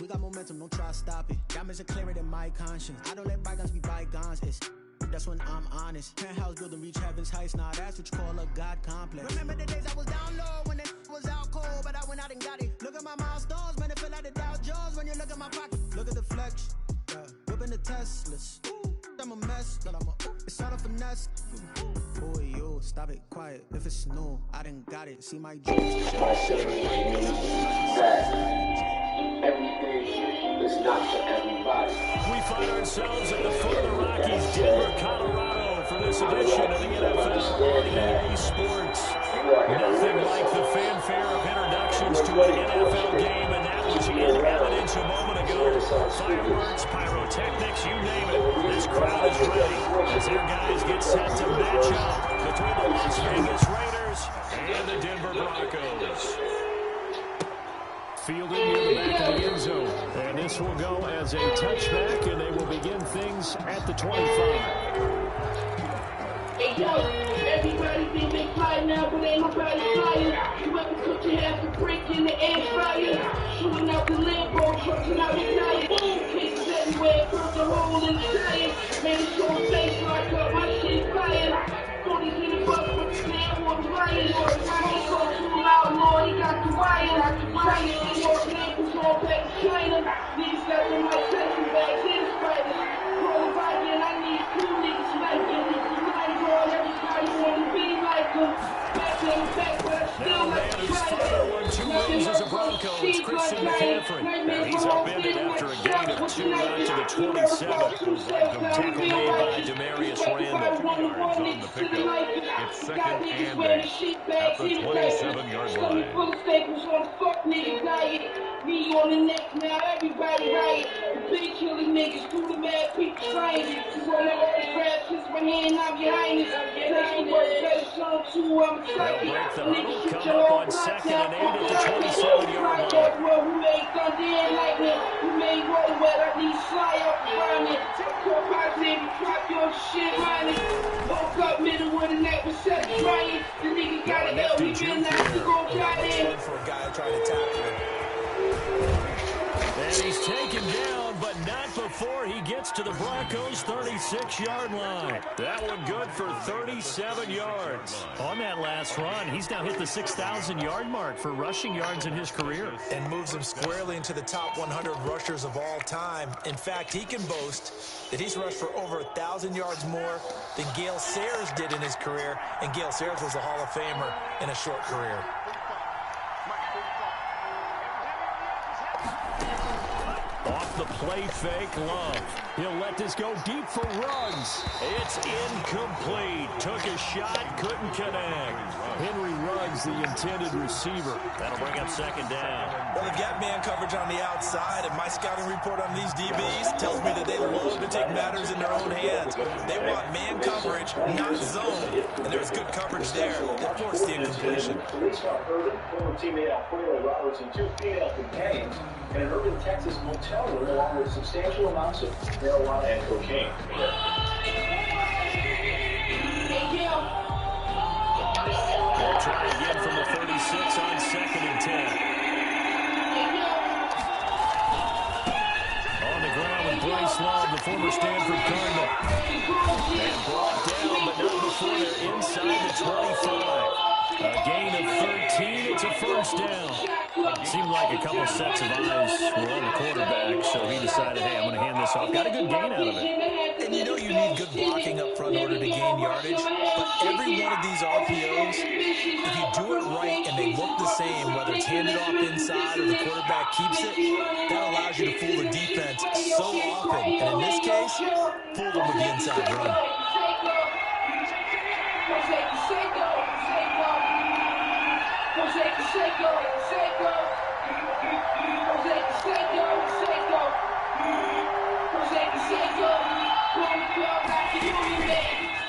We got momentum, don't try to stop it. Diamonds are clearer than my conscience. I don't let bygones be bygones. That's when I'm honest. Penthouse building, reach heaven's heights. Nah, that's what you call a God complex. Remember the days I was down low when it was out cold, but I went out and got it. Look at my milestones, man, it feel like the Dow Jones when you look at my pocket. Look at the flex, whipping the Teslas. I'm a mess, but it's all a finesse. Boy, yo, stop it, quiet. If it's new, I done got it. See my dreams. Everything is not for everybody. We find ourselves at the foot of the Rockies, Denver, Colorado, for this edition of the NFL on EA Sports. Nothing like the fanfare of introductions to an NFL game, and that was in evidence a moment ago. Fireworks, pyrotechnics, you name it. This crowd is ready as their guys get set to match up between the Las Vegas Raiders and the Denver Broncos. Fielded near the back of the end zone. And this will go as a touchback, and they will begin things at the 25. Hey, yo, everybody think they fly now, but ain't nobody flying. You ever cook your half a brick in the air fryer? Shooting out the Lambo, trucking out the tire. Boom, cases everywhere, burnt the hole in the tire. Man, it's so face like up, my shit fire. 40s in the bus with the snare on the wire. He so too loud, Lord, he got the wire. China, New York, Naples, all back to China. Niggas got them like session bags in spiders. Roll right in, I need two niggas like it. Everybody wanna be like them. Back in the back, but I still like to try two wins as a Bronco. It's Christian McCaffrey. Now he's upended after a gain of 2 out to the 27. Tackle made by Demarius Randall. 2 yards on the pickup. It's second and 8 at the 27-yard line. Full of staples on the fuck nigga diet. Me on the neck, now everybody riot. The big killing niggas do the mad people trying. You wanna autograph, kiss my hand, I'm behind it. Take work, better song too, I'm excited. Break the huddle, come up on second and 8 at the 27-yard line. Who made thunder and lightning? Who made roll wet? I need fly up around it. Call positive, drop your shit on it. Woke up middle of the night with 7 trying. The nigga got an L, he been nice to go try it. For a guy trying to tackle him. And he's taken down, but not before he gets to the Broncos' 36-yard line. That one good for 37 yards. On that last run, he's now hit the 6,000-yard mark for rushing yards in his career. And moves him squarely into the top 100 rushers of all time. In fact, he can boast that he's rushed for over 1,000 yards more than Gale Sayers did in his career. And Gale Sayers was a Hall of Famer in a short career. Off the play fake, Love. He'll let this go deep for Ruggs. It's incomplete. Took a shot, couldn't connect. Henry Ruggs, the intended receiver. That'll bring up second down. Well, they've got man coverage on the outside, and my scouting report on these DBs tells me that they love to take matters in their own hands. They want man coverage, not zone, and there's good coverage there that forced the incompletion. Police found Irvin, former teammate Alfredo Roberts, and 2 female companions in an Irvin, Texas motel room along with substantial amounts of marijuana and cocaine. They'll try again from the 36 on second and 10. On the ground with Bryce Love, the former Stanford Cardinal. And brought down, but not before they're inside the 25. A gain of 13, it's a first down. It seemed like a couple sets of eyes were on the quarterback, so he decided, hey, I'm going to hand this off. Got a good gain out of it. And you know you need good blocking up front in order to gain yardage, but every one of these RPOs, if you do it right and they look the same, whether it's handed off inside or the quarterback keeps it, that allows you to fool the defense so often. And in this case, fool them with the inside run.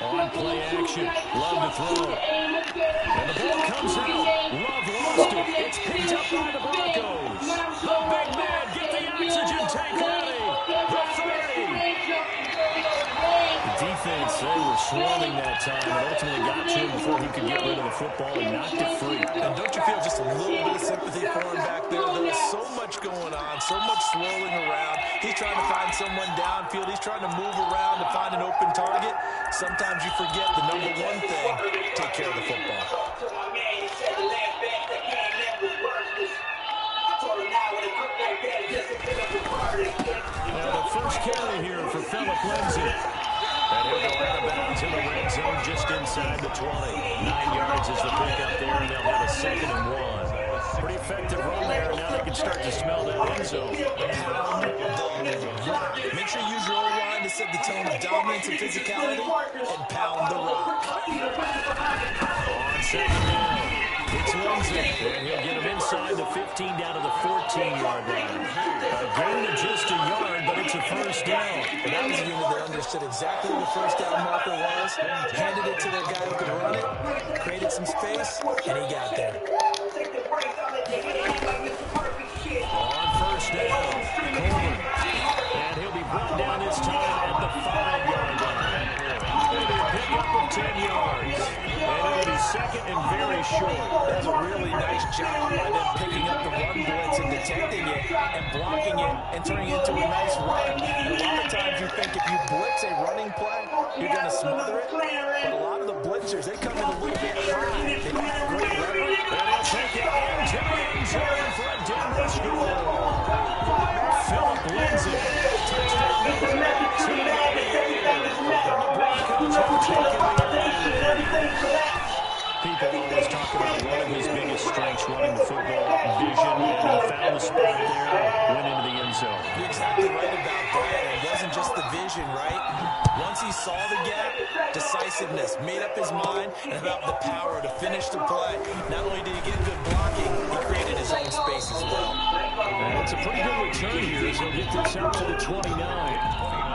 On play action, Love to throw. And the ball comes out. Love lost it. It's picked up by the Broncos. The big man, get the oxygen tank ready. The 30. The defense They were swarming that time and ultimately got to him before he could get rid of the football and knocked it free. And don't you feel just a little bit of sympathy for him back there? There's so much going on, so much swirling around. He's trying to find someone downfield. He's trying to move around to find an open target. Sometimes you forget the number one thing, take care of the football. Now the first carry here for Phillip Lindsay. And he'll go out of bounds in the red zone just inside the 20. 9 yards is the pickup there, and they'll have a 2nd and 1. Pretty effective run there. Now they can start to smell that end zone. Make sure you use your O-line to set the tone of dominance and physicality and pound the rock. On 2nd down, it's Lindsay, and he'll get him inside the 15 down to the 14-yard line. A gain of just a yard, but it's a first down. And that was a unit that understood exactly where the first down marker was, handed it to their guy who could run it, created some space, and he got there. On first down, Coleman. And he'll be brought down this time at the 5-yard line. Maybe a pickup of 10 yards. And it'll be 2nd and very short. That's a really nice job by them picking up the run blitz and detecting it and blocking it and turning it into a nice run. And a lot of times you think if you blitz a running play, you're going to smother it. But a lot of the blitzers, they come in a little bit high. They don't have great leverage. And he'll take it into the end zone for a Denver score. Phillip Lindsay, touchdown number 19. And the Broncos have taken the lead. People always talk about one of his biggest strengths, running the football, vision, and he found the spot there, went into the end zone. You're exactly right about that. It wasn't just the vision, right? Once he saw the gap, decisiveness, made up his mind, and about the power to finish the play. Not only did he get good blocking, he created his own space as well. And it's a pretty good return here as he'll get this out to the 29.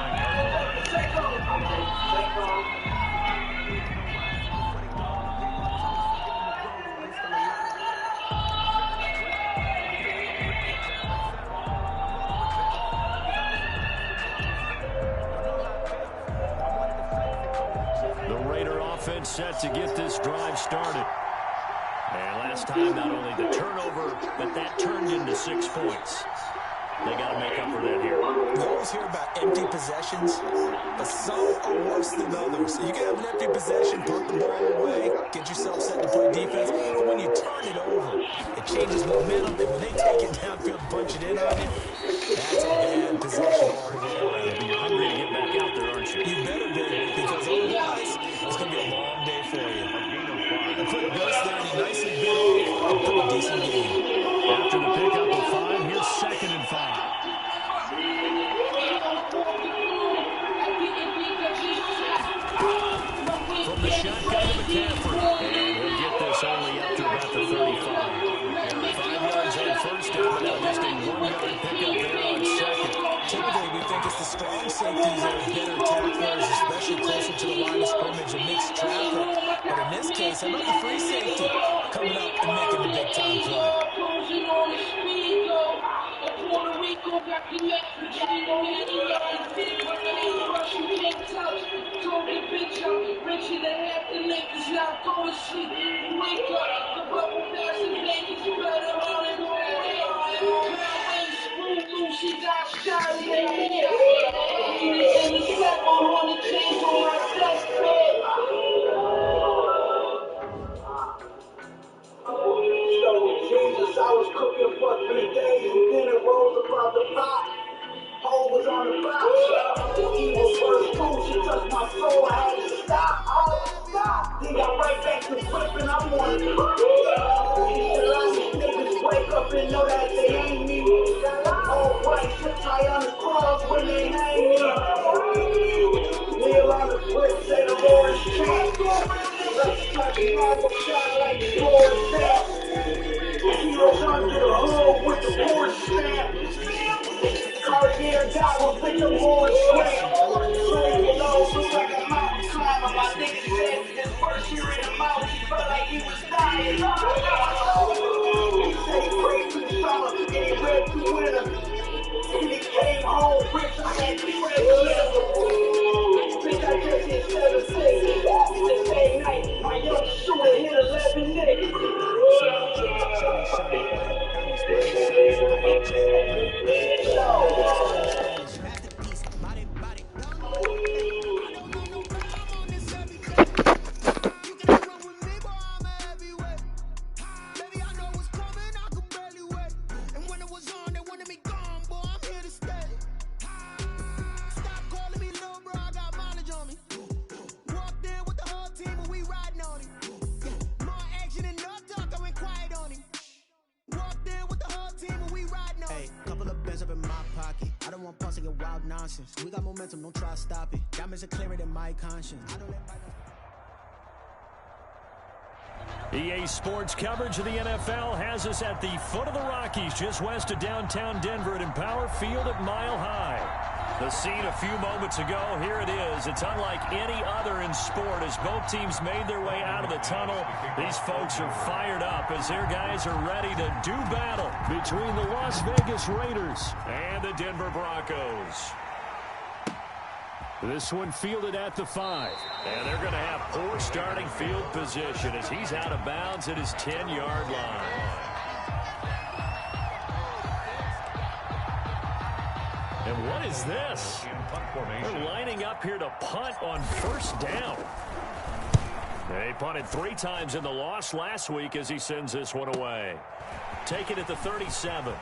Offense set to get this drive started. And last time, not only the turnover, but that turned into 6 points. They got to make up for that here. We always hear about empty possessions, but some are worse than others. You can have an empty possession, put the ball away, get yourself set to play defense, but when you turn it over, it changes momentum, and when they take it downfield and punch it in on you, that's a bad possession altogether. You're hungry to get back out there, aren't you? You better be, because otherwise, it's going to be a long day for you. A quick burst there, and he nicely bit off and put a decent game. After the pickup of 5, here's 2nd and 5. From the shotgun to McCaffrey. And he'll get this only up to about the 35. 5 yards on first down, but now just a 1-yard pickup there on 2nd. Typically, we think it's the strong safeties that are better tacklers, especially closer to the line of scrimmage and mixed traffic. But in this case, how about the free safety coming up and making the big-time play? Jesus, I was cooking for 3 days and then it rose above the pot. Hole was on the box. The evil first move, she touched my soul. I had to stop. Stop. Then got right back to flipping. I wanted to niggas wake up and know that they ain't me. All white shit tie on the cross when they hang me. Kneel on the flip, say the Lord is cheap. Let's touch the marble shot like the Lord said. Heroes under the hood with the Porsche stamp. Cartier dot will pick the more sweat. Slave below, looks like a mountain climber. My nigga said his first year in the mountain, he felt like he was dying. Say pray to the summer, and he read to winter. When he came home rich, I had to pray to live. Bitch, I just instead of don't want pause to get wild nonsense. We got momentum, don't try to stop it. Diamonds are clearer than my conscience. I don't let EA Sports coverage of the NFL has us at the foot of the Rockies, just west of downtown Denver at Empower Field at Mile High. The scene a few moments ago, here it is. It's unlike any other in sport as both teams made their way out of the tunnel. These folks are fired up as their guys are ready to do battle between the Las Vegas Raiders and the Denver Broncos. This one fielded at the 5. And they're going to have poor starting field position as he's out of bounds at his 10-yard line. And what is this? They're lining up here to punt on first down. They punted 3 times in the loss last week as he sends this one away. Take it at the 37.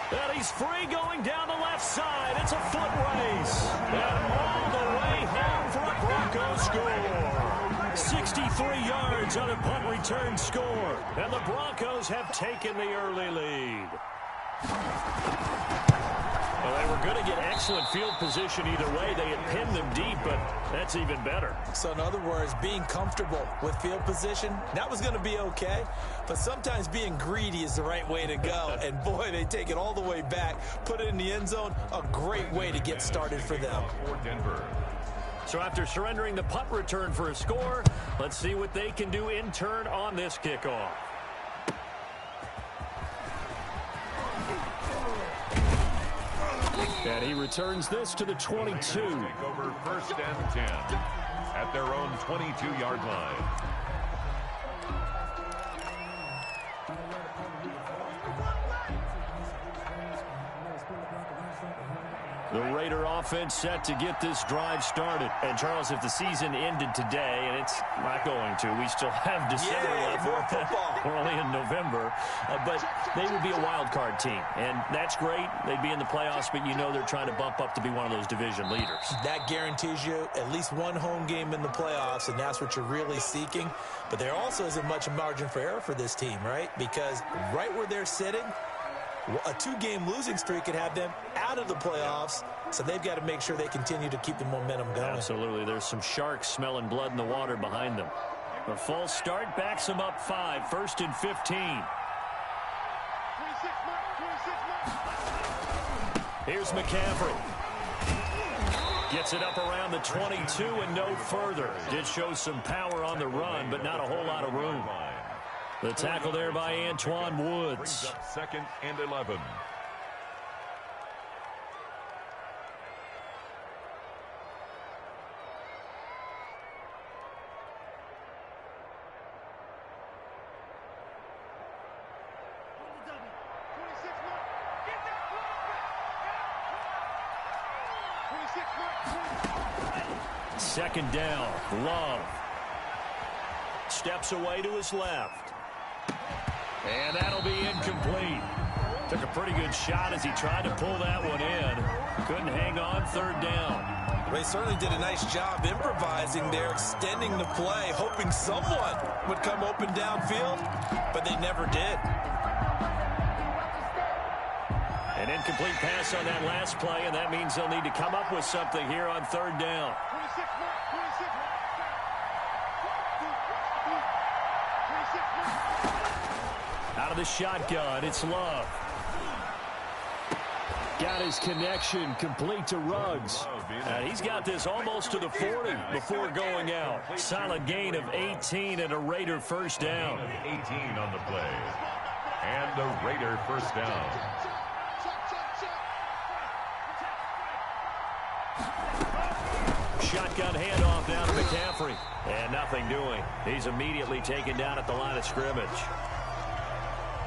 And he's free going down the left side. It's a foot race. And all the way home for a Broncos score. 63 yards on a punt return score. And the Broncos have taken the early lead. Well, they were going to get excellent field position either way. They had pinned them deep, but that's even better. So in other words, being comfortable with field position, that was going to be okay. But sometimes being greedy is the right way to go. And boy, they take it all the way back, put it in the end zone. A great way to get started for them. For Denver. So after surrendering the punt return for a score, let's see what they can do in turn on this kickoff. And he returns this to the 22. Take over first and 10 at their own 22-yard line. The Raider offense set to get this drive started. And, Charles, if the season ended today, and it's not going to, we still have December left. We're only in November. But they would be a wild card team. And that's great. They'd be in the playoffs, but you know they're trying to bump up to be one of those division leaders. That guarantees you at least one home game in the playoffs, and that's what you're really seeking. But there also isn't much margin for error for this team, right? Because right where they're sitting, a 2-game losing streak could have them out of the playoffs, so they've got to make sure they continue to keep the momentum going. Absolutely. There's some sharks smelling blood in the water behind them. The false start backs them up 5, first and 15. Here's McCaffrey. Gets it up around the 22 and no further. Did show some power on the run, but not a whole lot of room. The tackle there by Antoine Woods. Second and 11. Second down, Love. Steps away to his left. And that'll be incomplete. Took a pretty good shot as he tried to pull that one in. Couldn't hang on, third down. They certainly did a nice job improvising there, extending the play, hoping someone would come open downfield, but they never did. An incomplete pass on that last play, and that means they'll need to come up with something here on third down. Out of the shotgun, it's Love. Got his connection complete to Ruggs. He's got this almost to the 40 before going out. Solid gain of 18 and a Raider first down. 18 on the play. And a Raider first down. Shotgun handoff down to McCaffrey. And nothing doing. He's immediately taken down at the line of scrimmage.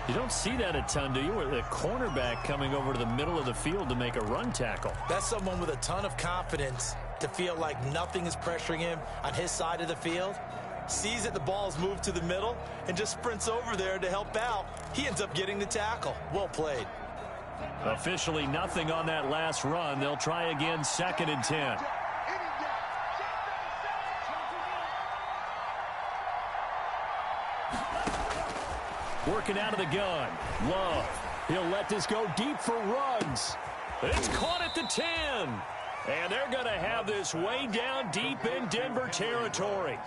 You don't see that a ton, do you? Where the cornerback coming over to the middle of the field to make a run tackle. That's someone with a ton of confidence to feel like nothing is pressuring him on his side of the field. Sees that the ball's moved to the middle and just sprints over there to help out. He ends up getting the tackle. Well played. Officially nothing on that last run. They'll try again, second and 10. Working out of the gun. Love. He'll let this go deep for Ruggs. It's caught at the 10. And they're going to have this way down deep in Denver territory.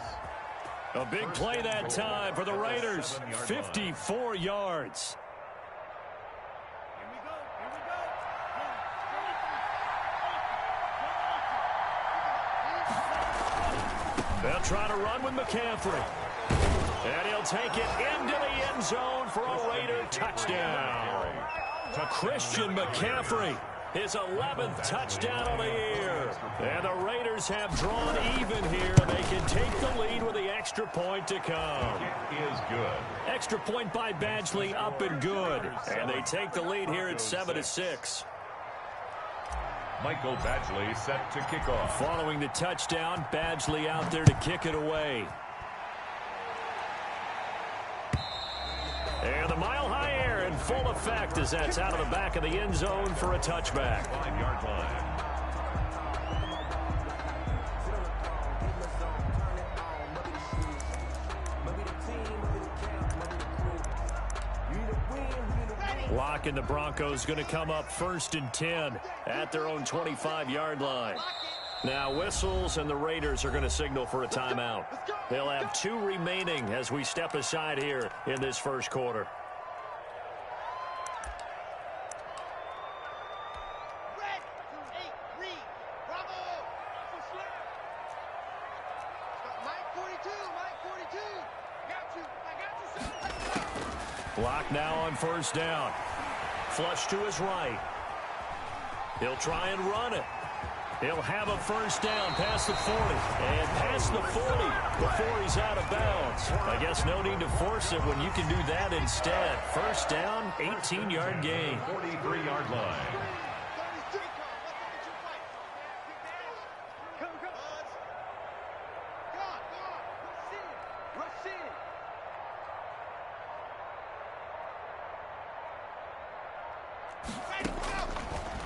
A big play that time for the Raiders. 54 yards. They'll try to run with McCaffrey. And he'll take it into the end zone for a Raider touchdown. To Christian McCaffrey, his 11th touchdown of the year. And the Raiders have drawn even here. They can take the lead with the extra point to come. It is good. Extra point by Badgley, up and good. And they take the lead here at 7-6. Michael Badgley set to kick off. Following the touchdown, Badgley out there to kick it away. And the mile-high air in full effect as that's out of the back of the end zone for a touchback. 5-yard line. Locke and the Broncos going to come up 1st and 10 at their own 25-yard line. Now whistles and the Raiders are going to signal for a timeout. They'll have 2 remaining as we step aside here in this first quarter. Locke now on 1st down. Flush to his right. He'll try and run it. He'll have a 1st down past the 40. And past the 40 before he's out of bounds. I guess no need to force it when you can do that instead. 1st down, 18-yard gain. 43-yard line.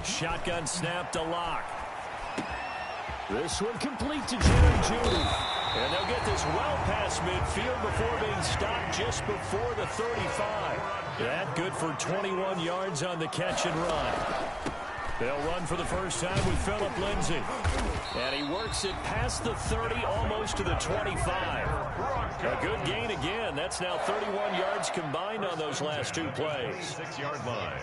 Shotgun snap to Locke. This one complete to Jerry Jeudy. And they'll get this well past midfield before being stopped just before the 35. That good for 21 yards on the catch and run. They'll run for the first time with Phillip Lindsay. And he works it past the 30, almost to the 25. A good gain again. That's now 31 yards combined on those last 2 plays. 6-yard line.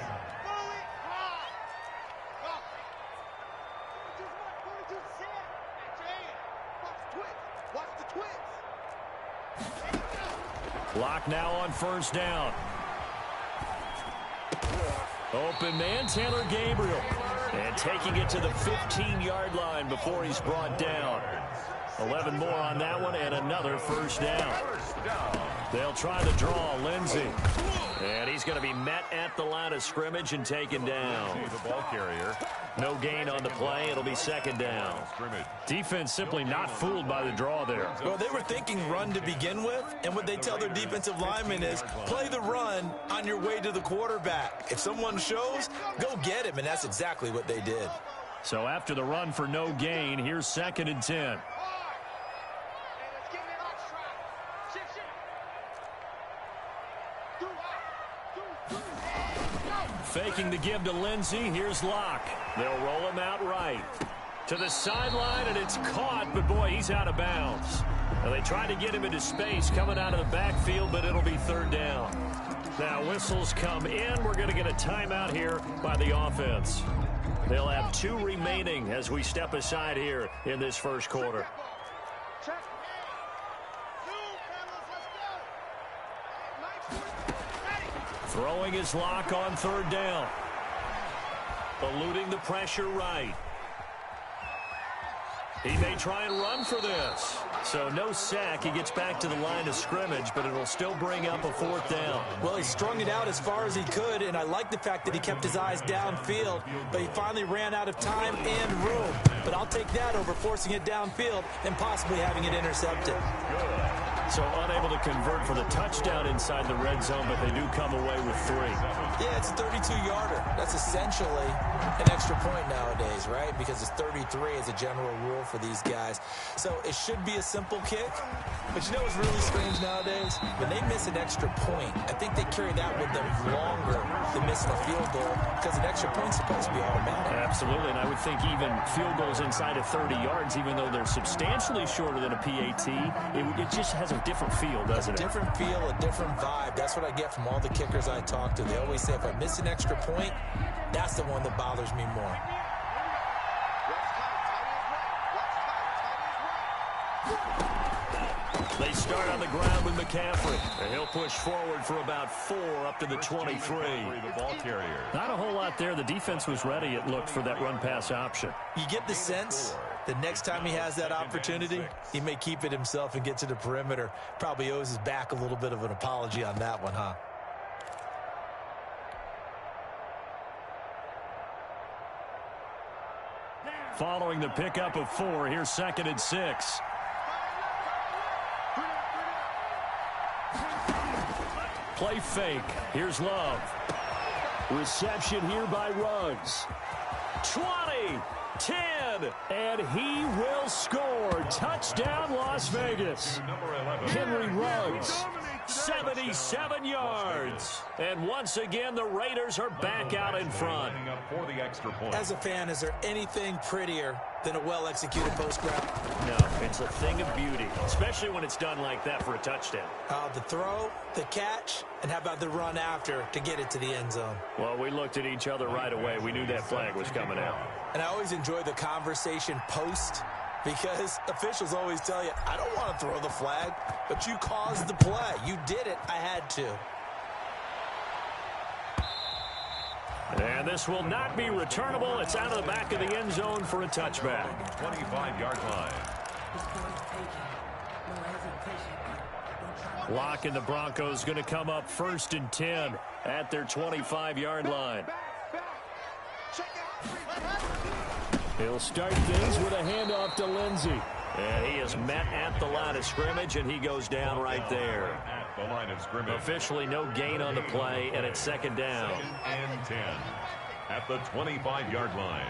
Locke now on 1st down. Open man, Taylor Gabriel. And taking it to the 15-yard line before he's brought down. 11 more on that one and another 1st down. They'll try to draw Lindsay. And he's going to be met at the line of scrimmage and taken down. The ball carrier. No gain on the play. It'll be 2nd down. Defense simply not fooled by the draw there. Well, they were thinking run to begin with, and what they tell their defensive linemen is play the run on your way to the quarterback. If someone shows, go get him, and that's exactly what they did. So after the run for no gain, here's 2nd and 10. Faking the give to Lindsay. Here's Locke. They'll roll him out right. To the sideline, and it's caught, but boy, he's out of bounds. Now, they tried to get him into space coming out of the backfield, but it'll be 3rd down. Now whistles come in. We're going to get a timeout here by the offense. They'll have 2 remaining as we step aside here in this first quarter. Throwing his Locke on 3rd down. Eluding the pressure right. He may try and run for this. So no sack. He gets back to the line of scrimmage, but it'll still bring up a 4th down. Well, he strung it out as far as he could, and I like the fact that he kept his eyes downfield, but he finally ran out of time and room. But I'll take that over forcing it downfield and possibly having it intercepted. So unable to convert for the touchdown inside the red zone, but they do come away with 3. Yeah, it's a 32-yarder. That's essentially an extra point nowadays, right? Because it's 33 as a general rule for these guys. So it should be a simple kick. But you know what's really strange nowadays? When they miss an extra point, I think they carry that with them longer than missing a field goal because an extra point's supposed to be automatic. Absolutely, and I would think even field goals inside of 30 yards, even though they're substantially shorter than a PAT, it just has a different feel, doesn't it? A different feel, a different vibe. That's what I get from all the kickers I talk to. They always say if I miss an extra point, that's the one that bothers me more. They start on the ground with McCaffrey. And he'll push forward for about 4 up to the 23. The ball carrier. Not a whole lot there. The defense was ready, it looked, for that run-pass option. You get the sense the next time he has that opportunity, he may keep it himself and get to the perimeter. Probably owes his back a little bit of an apology on that one, huh? Following the pickup of 4, here's 2nd and 6. Play fake. Here's Love. Reception here by Ruggs. 20, 10, and he will score. Touchdown, Las Vegas. Henry Ruggs, 77 yards. And once again, the Raiders are back out in front. As a fan, is there anything prettier than a well-executed post route? No, it's a thing of beauty, especially when it's done like that for a touchdown. The throw, the catch, and how about the run after to get it to the end zone? Well, we looked at each other right away. We knew that flag was coming out. And I always enjoy the conversation post because officials always tell you, I don't want to throw the flag, but you caused the play. You did it. I had to. And this will not be returnable. It's out of the back of the end zone for a touchback. 25-yard line. Locke and the Broncos going to come up 1st and 10 at their 25-yard line. He'll start things with a handoff to Lindsey. And he is met at the line of scrimmage, and he goes down right there. At the line of scrimmage. Officially no gain on the play, and it's 2nd down. 2nd and 10 at the 25-yard line.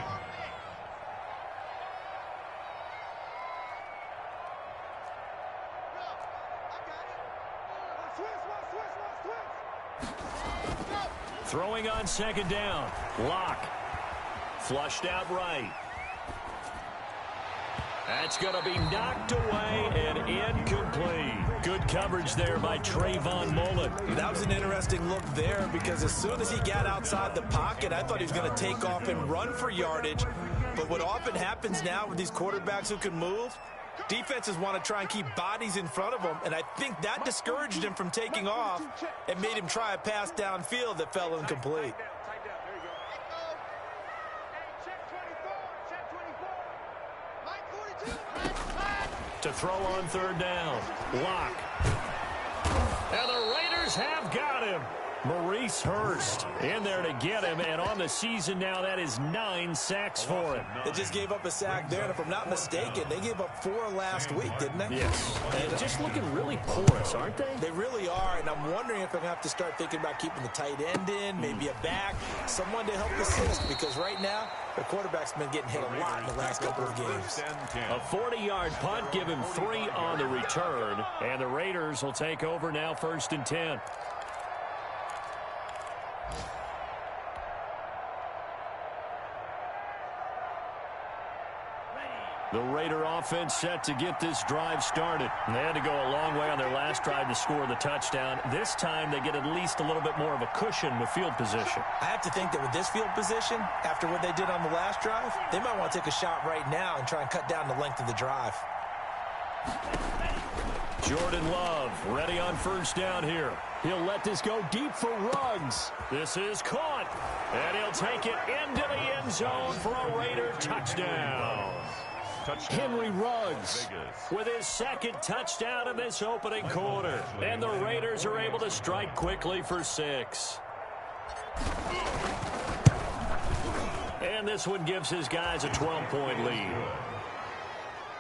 Throwing on 2nd down. Locke. Flushed out right. That's going to be knocked away and incomplete. Good coverage there by Trayvon Mullen. That was an interesting look there because as soon as he got outside the pocket, I thought he was going to take off and run for yardage. But what often happens now with these quarterbacks who can move, defenses want to try and keep bodies in front of them, and I think that discouraged him from taking off and made him try a pass downfield that fell incomplete. To throw on 3rd down. Locke. And the Raiders have got him. Maurice Hurst in there to get him, and on the season now, that is 9 sacks for him. They just gave up a sack there, and if I'm not mistaken, they gave up 4 last week, didn't they? Yes. And just looking really porous, aren't they? They really are, and I'm wondering if I'm going to have to start thinking about keeping the tight end in, maybe a back, someone to help assist, because right now, the quarterback's been getting hit a lot in the last couple of games. A 40-yard punt, give him 3 on the return, and the Raiders will take over now 1st and 10. The Raider offense set to get this drive started. They had to go a long way on their last drive to score the touchdown. This time they get at least a little bit more of a cushion with field position. I have to think that with this field position, after what they did on the last drive, they might want to take a shot right now and try and cut down the length of the drive. Jordan Love ready on 1st down here. He'll let this go deep for Ruggs. This is caught, and he'll take it into the end zone for a Raider touchdown. Henry Ruggs with his 2nd touchdown in this opening quarter. And the Raiders are able to strike quickly for 6. And this one gives his guys a 12-point lead.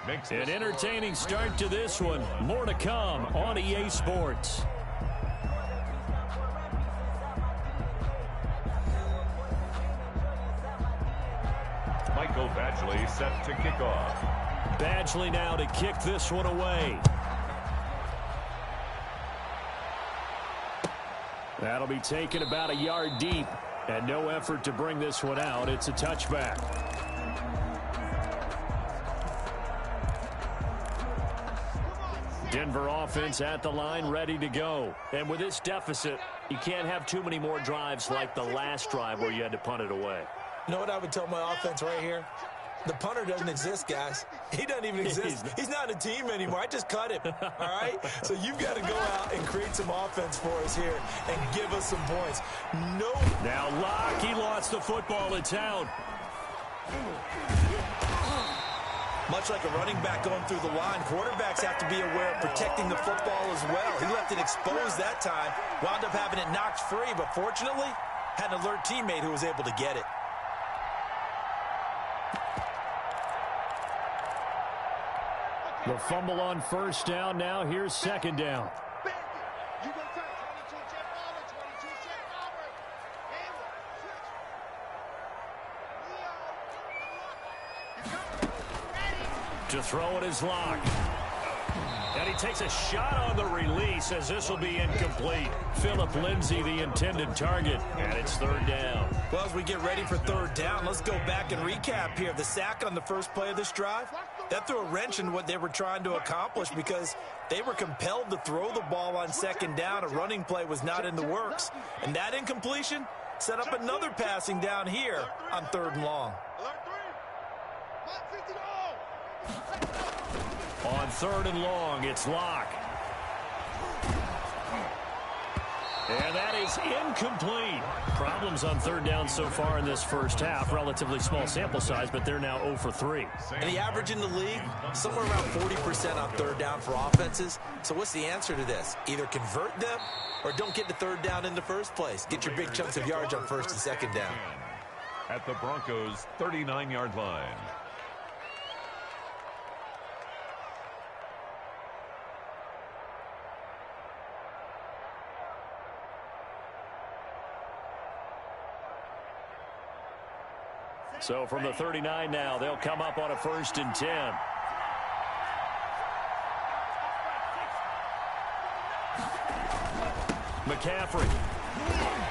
makes An entertaining start to this one. More to come on EA Sports. Michael Badgley set to kick off. Badgley now to kick this one away. That'll be taken about a yard deep, and no effort to bring this one out. It's a touchback. Denver offense at the line, ready to go. And with this deficit, you can't have too many more drives like the last drive where you had to punt it away. You know what I would tell my offense right here? The punter doesn't exist, guys. He doesn't even exist. He's not a team anymore. I just cut him, all right? So you've got to go out and create some offense for us here and give us some points. No. Now Locke, he lost the football in town. Much like a running back going through the line, quarterbacks have to be aware of protecting the football as well. He left it exposed that time, wound up having it knocked free, but fortunately, had an alert teammate who was able to get it. The fumble on first down. Now here's second down. To throw it is Locke. And he takes a shot on the release as this will be incomplete. Phillip Lindsay, the intended target, and it's third down. Well, as we get ready for third down, let's go back and recap here. The sack on the first play of this drive, that threw a wrench in what they were trying to accomplish because they were compelled to throw the ball on second down. A running play was not in the works. And that incompletion set up another passing down here on third and long. On third and long, it's Locke. And that is incomplete. Problems on third down so far in this first half. Relatively small sample size, but they're now 0 for 3. And the average in the league, somewhere around 40% on third down for offenses. So what's the answer to this? Either convert them or don't get the third down in the first place. Get your big chunks of yards on first and second down. At the Broncos' 39-yard line. So from the 39 now, they'll come up on a 1st and 10. McCaffrey.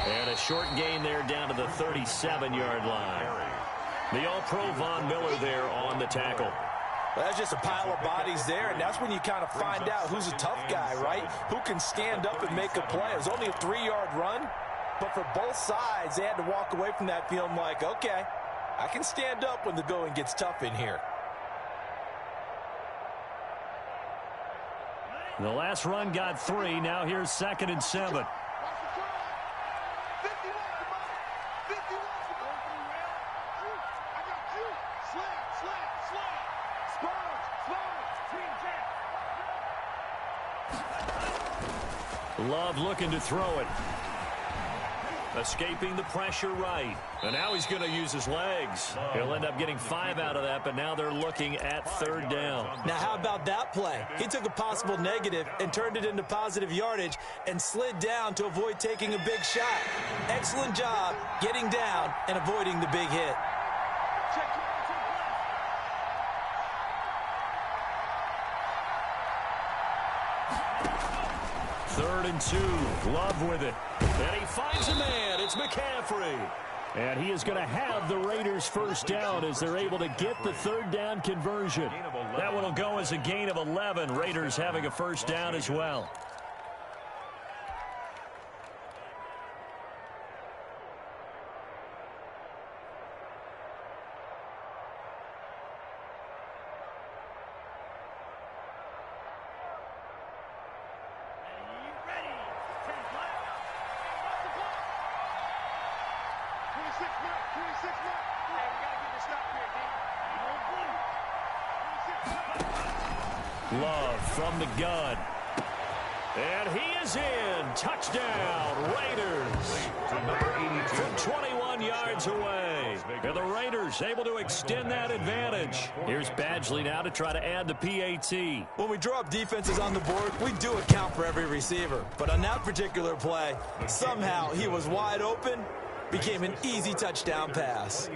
And a short gain there down to the 37-yard line. The All-Pro Von Miller there on the tackle. Well, that's just a pile of bodies there, and that's when you kind of find out who's a tough guy, right? Who can stand up and make a play. It was only a 3-yard run, but for both sides, they had to walk away from that feeling like, okay, I can stand up when the going gets tough in here. The last run got 3. Now here's 2nd and 7. Love looking to throw it. Escaping the pressure right. And now he's going to use his legs. He'll end up getting 5 out of that, but now they're looking at third down. Now, how about that play? He took a possible negative and turned it into positive yardage and slid down to avoid taking a big shot. Excellent job getting down and avoiding the big hit. Third and 2. Love with it. And he finds a man. It's McCaffrey. And he is going to have the Raiders first down as they're able to get the third down conversion. That one will go as a gain of 11. Raiders having a first down as well. Love from the gun. And he is in. Touchdown, Raiders. From 21 yards away. And the Raiders able to extend that advantage. Here's Badgley now to try to add the PAT. When we draw up defenses on the board, we do account for every receiver. But on that particular play, somehow he was wide open, became an easy touchdown pass.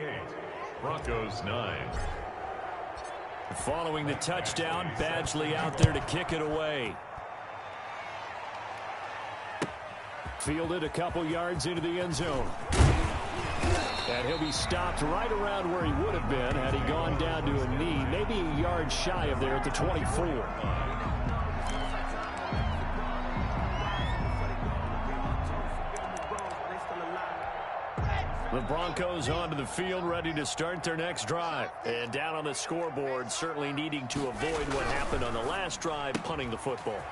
Broncos 9. Following the touchdown, Badgley out there to kick it away. Fielded a couple yards into the end zone. And he'll be stopped right around where he would have been had he gone down to a knee, maybe a yard shy of there at the 24. The Broncos onto the field, ready to start their next drive. And down on the scoreboard, certainly needing to avoid what happened on the last drive, punting the football.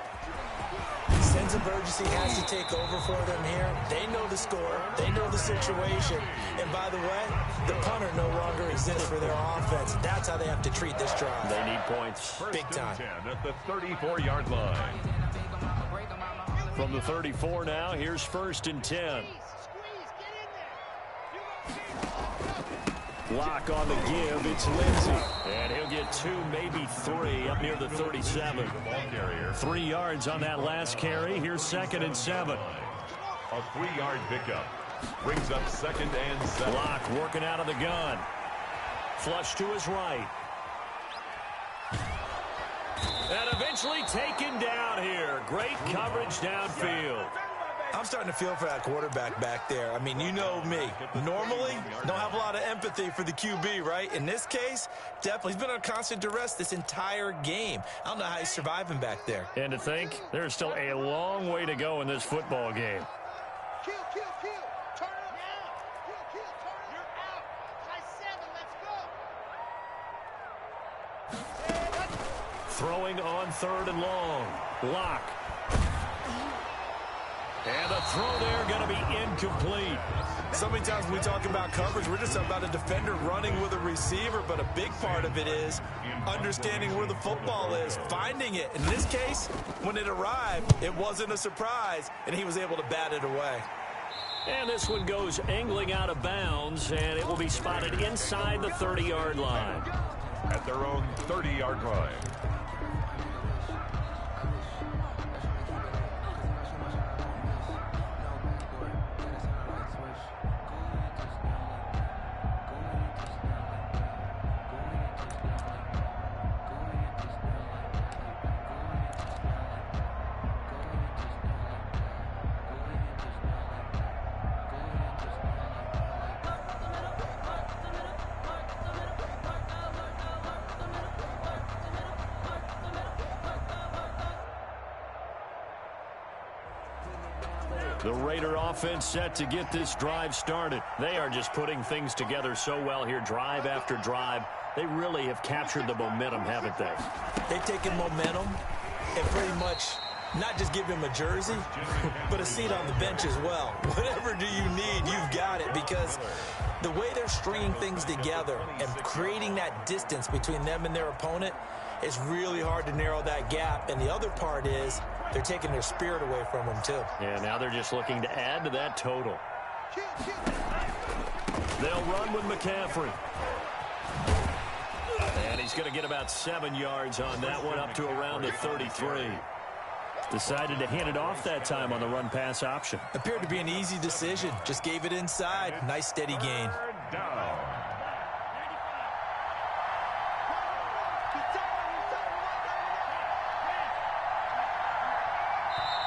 Sense of urgency has to take over for them here. They know the score. They know the situation. And by the way, the punter no longer exists for their offense. That's how they have to treat this drive. They need points. Big time. 10 at the 34-yard line. From the 34 now, here's 1st and 10. Lock on the give, it's Lindsey. And he'll get 2, maybe 3 up near the 37. 3 yards on that last carry. Here's 2nd and 7. A 3-yard pickup. Brings up 2nd and 7. Lock working out of the gun. Flush to his right. And eventually taken down here. Great coverage downfield. I'm starting to feel for that quarterback back there. I mean, you know me. Normally, don't have a lot of empathy for the QB, right? In this case, definitely. He's been on constant duress this entire game. I don't know how he's surviving back there. And to think, there's still a long way to go in this football game. Turn it now. Turn it. You're out. High 7. Let's go. Throwing on 3rd and long. Lock. And the throw there going to be incomplete. So many times when we talk about coverage, we're just about a defender running with a receiver, but a big part of it is understanding where the football is, finding it. In this case, when it arrived, it wasn't a surprise, and he was able to bat it away. And this one goes angling out of bounds, and it will be spotted inside the 30-yard line. At their own 30-yard line. The Raider offense set to get this drive started. They are just putting things together so well here, drive after drive. They really have captured the momentum, haven't they? They've taken momentum and pretty much not just give him a jersey, but a seat on the bench as well. Whatever do you need, you've got it, because the way they're stringing things together and creating that distance between them and their opponent is really hard to narrow that gap. And the other part is they're taking their spirit away from them, too. Yeah, now they're just looking to add to that total. They'll run with McCaffrey. And he's going to get about 7 yards on that one, up to around the 33. Decided to hand it off that time on the run-pass option. Appeared to be an easy decision. Just gave it inside. Nice, steady gain. Down.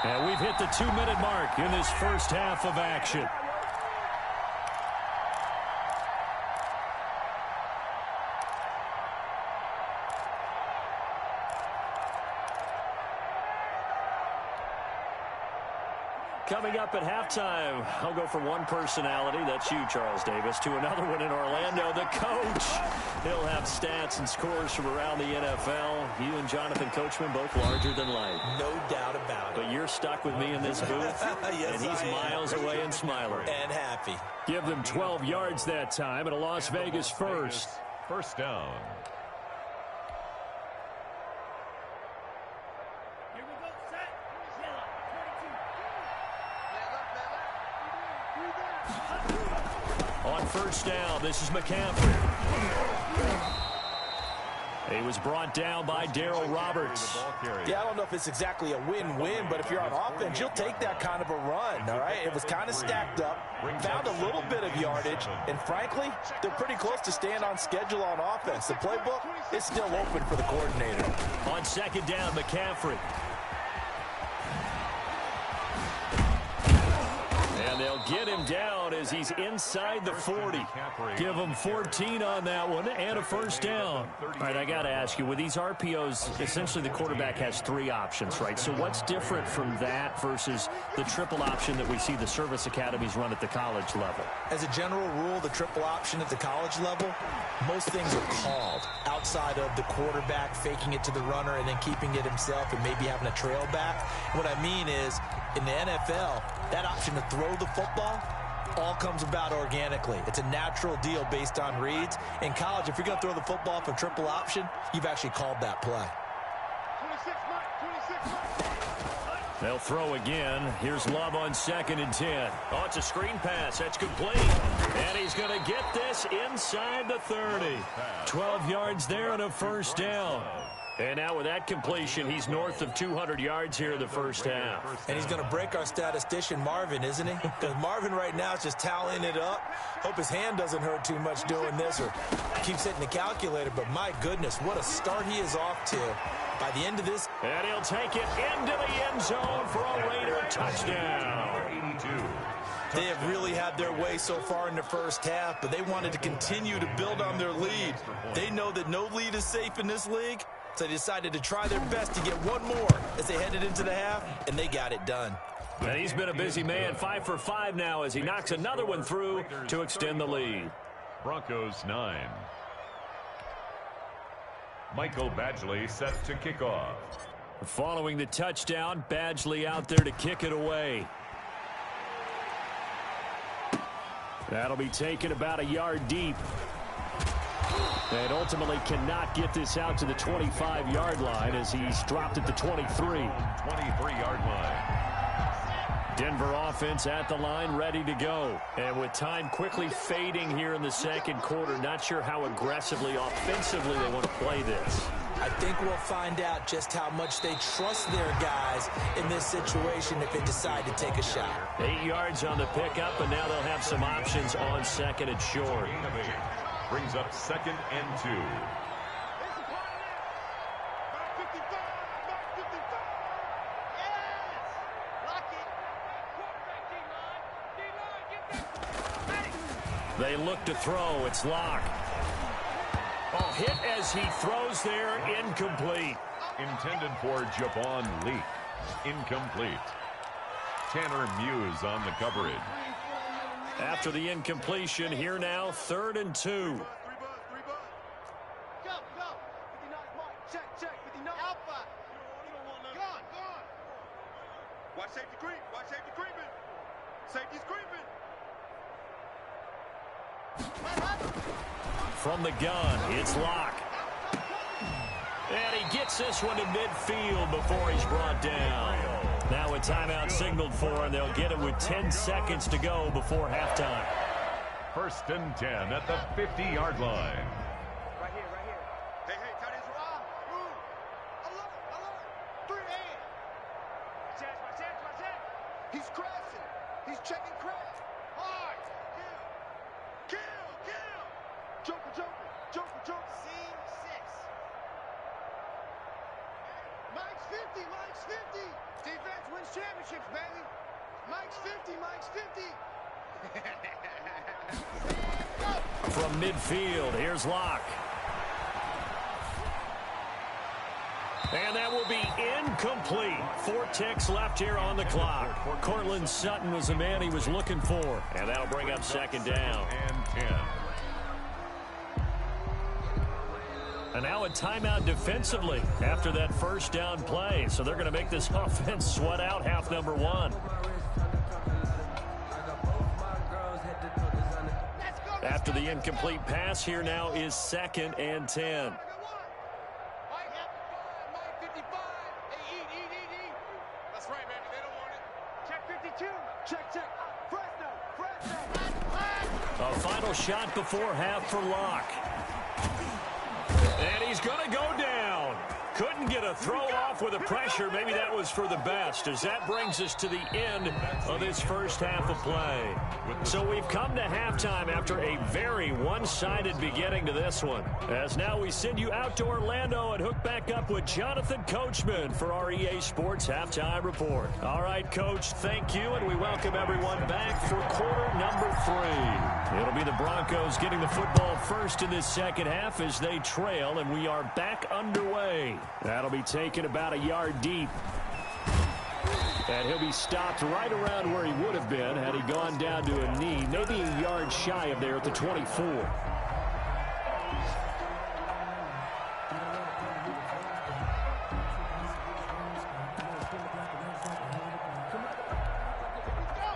And we've hit the 2-minute mark in this first half of action. Coming up at halftime, I'll go from one personality, that's you, Charles Davis, to another one in Orlando, the coach. He'll have stats and scores from around the NFL. You and Jonathan Coachman both larger than life. No doubt about it. But you're stuck with me in this booth, Yes, and he's miles away and smiling. And happy. Give them 12 yards that time at a Las Vegas first. First down. On first down. This is McCaffrey. He was brought down by Darryl Roberts. Yeah, I don't know if it's exactly a win-win, but if you're on offense, you'll take that kind of a run, all right? It was kind of stacked up, found a little bit of yardage, and frankly, they're pretty close to staying on schedule on offense. The playbook is still open for the coordinator. On second down, McCaffrey. And they'll get him down as he's inside the 40. Give him 14 on that one and a first down. All right, I got to ask you, with these RPOs, essentially the quarterback has 3 options, right? So what's different from that versus the triple option that we see the service academies run at the college level? As a general rule, the triple option at the college level, most things are called outside of the quarterback faking it to the runner and then keeping it himself and maybe having a trail back. What I mean is, in the NFL, that option to throw the football all comes about organically. It's a natural deal based on reads. In college, if you're going to throw the football for triple option, you've actually called that play. 26. They'll throw again. Here's Love on 2nd and 10. Oh, it's a screen pass. That's complete. And he's going to get this inside the 30. 12 yards there and a first down. And now with that completion, he's north of 200 yards here in the first half. And he's going to break our statistician, Marvin, isn't he? Because Marvin right now is just tallying it up. Hope his hand doesn't hurt too much doing this or keeps hitting the calculator. But my goodness, what a start he is off to. By the end of this. And he'll take it into the end zone for a Raider touchdown. 82. They have really had their way so far in the first half, but they wanted to continue to build on their lead. They know that no lead is safe in this league. So they decided to try their best to get one more as they headed into the half, and they got it done. And he's been a busy man, 5 for 5 now as he knocks another one through to extend the lead. Broncos 9. Michael Badgley set to kick off. Following the touchdown, Badgley out there to kick it away. That'll be taken about a yard deep. And ultimately cannot get this out to the 25-yard line as he's dropped at the 23. 23-yard line. Denver offense at the line, ready to go. And with time quickly fading here in the second quarter, not sure how aggressively, offensively they want to play this. I think we'll find out just how much they trust their guys in this situation if they decide to take a shot. 8 yards on the pickup, and now they'll have some options on second and short. Brings up 2nd and 2. They look to throw. It's Locke. Oh, hit as he throws there. Incomplete. Intended for Javon Leak. Incomplete. Tanner Muse on the coverage. After the incompletion, here now, 3rd and 2. Go, go. 59, Mike. Check. 59. Alpha. Gone. Watch safety creep. Creeping. Safety's creeping. From the gun, it's Locke. And he gets this one to midfield before he's brought down. Now a timeout signaled for, and they'll get it with 10 seconds to go before halftime. 1st and 10 at the 50-yard line. Right here. Hey, tight ends are on. Move. Alert. 3 hands. Chance. He's crashing. He's checking crash. Hard. Kill. Joker. Scene 6. Mike's 50. Defense wins championships, baby. Mike's 50. From midfield, here's Locke. And that will be incomplete. 4 ticks left here on the clock. Cortland Sutton was the man he was looking for. And that'll bring up 2nd down. And 10. And now a timeout defensively after that first down play. So they're going to make this offense sweat out half number 1. After the incomplete pass, here now is 2nd and 10. That's right, baby. They don't want it. Check 52. Check. A final shot before half for Locke. And he's going to go down. Couldn't get a throw off with the pressure. Maybe that was for the best, as that brings us to the end of this first half of play. So we've come to halftime after a very one-sided beginning to this one. As now we send you out to Orlando and hook back up with Jonathan Coachman for our EA Sports Halftime Report. All right, Coach, thank you, and we welcome everyone back for quarter number 3. It'll be the Broncos getting the football first in this second half as they trail, and we are back underway. That'll be taken about a yard deep. And he'll be stopped right around where he would have been had he gone down to a knee, maybe a yard shy of there at the 24.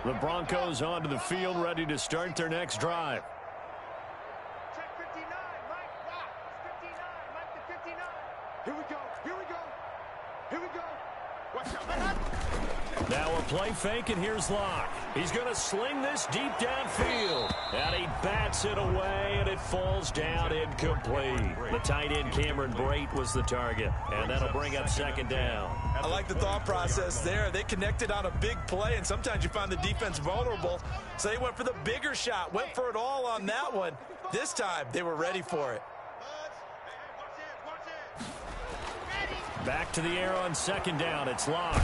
The Broncos onto the field, ready to start their next drive. Check 59, Mike. It's 59, Mike to 59. Here we go. Here we go. Here we go. Watch out. Now a play fake, and here's Locke. He's going to sling this deep downfield. And he bats it away, and it falls down incomplete. The tight end Cameron Brate was the target, and that'll bring up second down. I like the thought process there. They connected on a big play, and sometimes you find the defense vulnerable. So they went for the bigger shot, went for it all on that one. This time, they were ready for it. Back to the air on second down. It's Locke.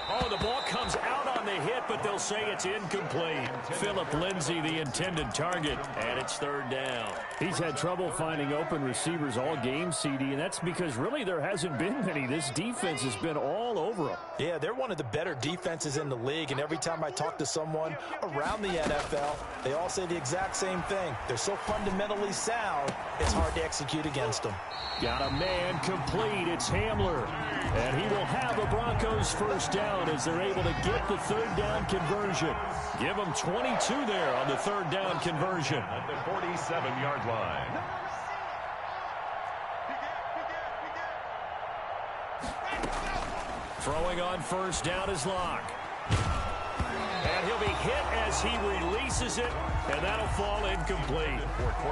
Oh, the ball comes out on the hit, but they'll say it's incomplete. Phillip Lindsay, the intended target, and it's third down. He's had trouble finding open receivers all game, CD, and that's because really there hasn't been many. This defense has been all over him. Yeah, they're one of the better defenses in the league, and every time I talk to someone around the NFL, they all say the exact same thing. They're so fundamentally sound, it's hard to execute against them. Got a man complete. It's Hamler. And he will have a Broncos first down as they're able to get the third down conversion. Give them 22 there on the third down conversion. At the 47-yard line. Throwing on first down is Locke. And he'll be hit as he releases it, and that'll fall incomplete.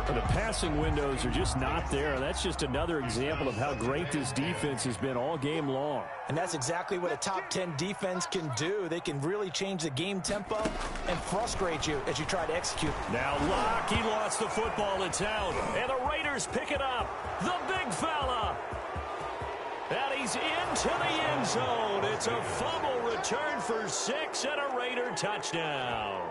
The passing windows are just not there. That's just another example of how great this defense has been all game long. And that's exactly what a top 10 defense can do. They can really change the game tempo and frustrate you as you try to execute. Now Locke, he lost the football. It's out. And the Raiders pick it up. The big fella. And he's into the end zone. It's a fumble return for 6 and a Raider touchdown.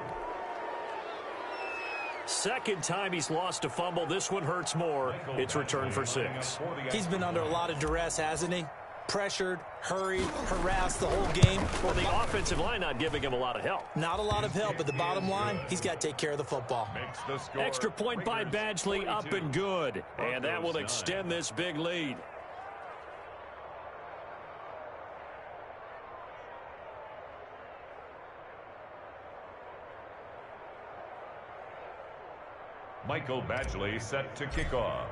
Second time he's lost a fumble. This one hurts more. It's returned for 6. He's been under a lot of duress, hasn't he? Pressured, hurried, harassed the whole game. Well, the offensive line not giving him a lot of help. Not a lot of help, but the bottom line, he's got to take care of the football. Extra point by Badgley, up and good. And that will extend this big lead. Michael Badgley set to kick off.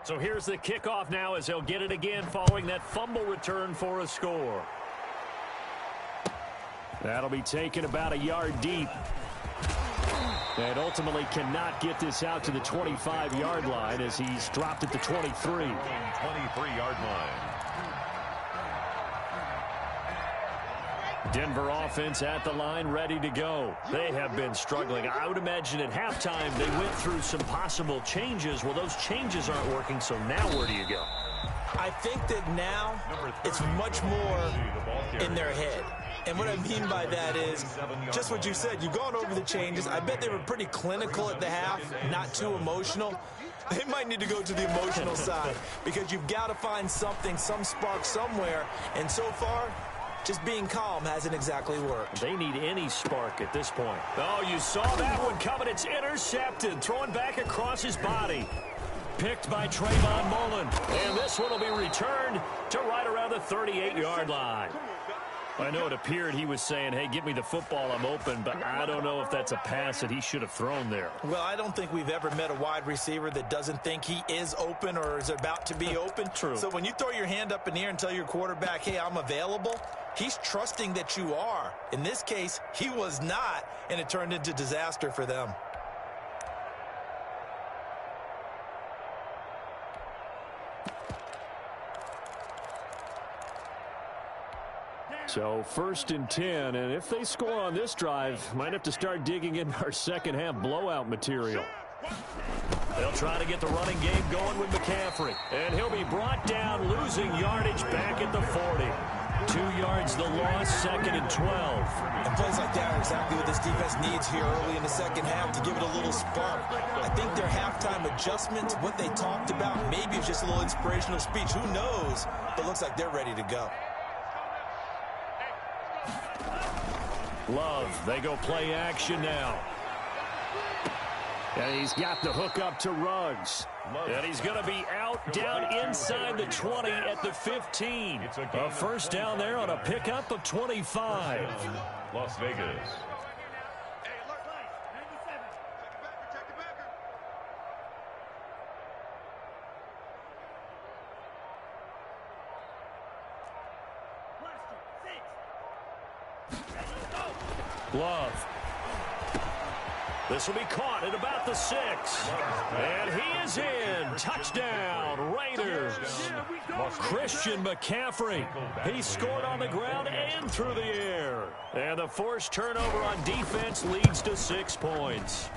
So here's the kickoff now as they'll get it again following that fumble return for a score. That'll be taken about a yard deep. And ultimately cannot get this out to the 25-yard line as he's dropped at the 23. 23-yard line. Denver offense at the line, ready to go. They have been struggling. I would imagine at halftime they went through some possible changes. Well, those changes aren't working, so now where do you go? I think that now it's much more in their head. And what I mean by that is just what you said. You've gone over the changes. I bet they were pretty clinical at the half, not too emotional. They might need to go to the emotional side because you've got to find something, some spark somewhere. And so far, just being calm hasn't exactly worked. They need any spark at this point. Oh, you saw that one coming. It's intercepted. Throwing back across his body. Picked by Trayvon Mullen. And this one will be returned to right around the 38-yard line. I know it appeared he was saying, hey, give me the football, I'm open, but I don't know if that's a pass that he should have thrown there. Well, I don't think we've ever met a wide receiver that doesn't think he is open or is about to be open. True. So when you throw your hand up in the air and tell your quarterback, hey, I'm available, he's trusting that you are. In this case, he was not, and it turned into disaster for them. So 1st and 10, and if they score on this drive, might have to start digging into our second half blowout material. They'll try to get the running game going with McCaffrey. And he'll be brought down, losing yardage back at the 40. 2 yards the loss, 2nd and 12. And plays like that are exactly what this defense needs here early in the second half to give it a little spark. I think their halftime adjustments, what they talked about, maybe it's just a little inspirational speech. Who knows? But looks like they're ready to go. Love, they go play action now. And he's got the hook up to Ruggs. And he's going to be out down inside the 20 at the 15. A first down there on a pickup of 25. Las Vegas. Love. This will be caught at about the 6. And he is in. Touchdown, Raiders. Christian McCaffrey. He scored on the ground and through the air. And the forced turnover on defense leads to 6 points.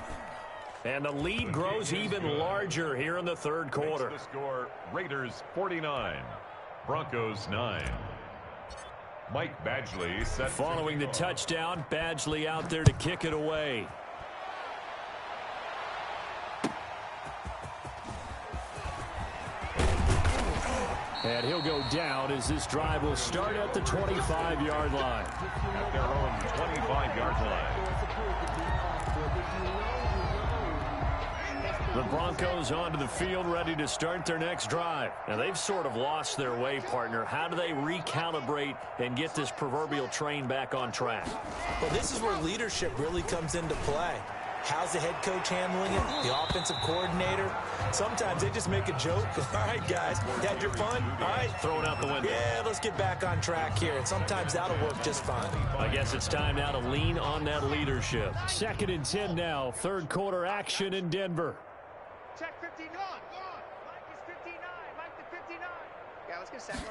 And the lead grows even larger here in the third quarter. The score, Raiders 49, Broncos 9. Mike Badgley set following the touchdown. Badgley out there to kick it away. And he'll go down as this drive will start at the 25-yard line. At their own 25-yard line. The Broncos onto the field ready to start their next drive. Now, they've sort of lost their way, partner. How do they recalibrate and get this proverbial train back on track? Well, this is where leadership really comes into play. How's the head coach handling it? The offensive coordinator? Sometimes they just make a joke. All right, guys, you had your fun? All right. Throw it out the window. Yeah, let's get back on track here. And sometimes that'll work just fine. I guess it's time now to lean on that leadership. 2nd and 10 now. Third quarter action in Denver. Check 59. Mike is 59. Mike the 59. Yeah, let's get a second.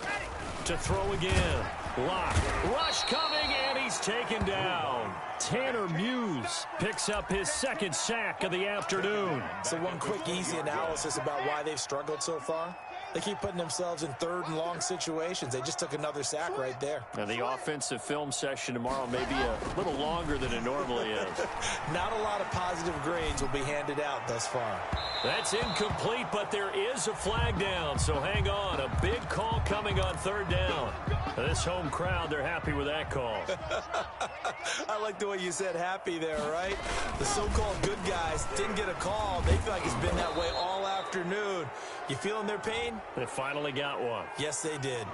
Ready. To throw again. Lock. Rush coming, and he's taken down. Tanner Muse picks up his 2nd sack of the afternoon. So one quick, easy analysis about why they've struggled so far. They keep putting themselves in 3rd and long situations. They just took another sack right there. And the offensive film session tomorrow may be a little longer than it normally is. Not a lot of positive grades will be handed out thus far. That's incomplete, but there is a flag down, so hang on. A big call coming on 3rd down. This home crowd, they're happy with that call. I like the way you said happy there, right? The so-called good guys didn't get a call. They feel like it's been that way all afternoon. You feeling their pain? They finally got one. Yes, they did.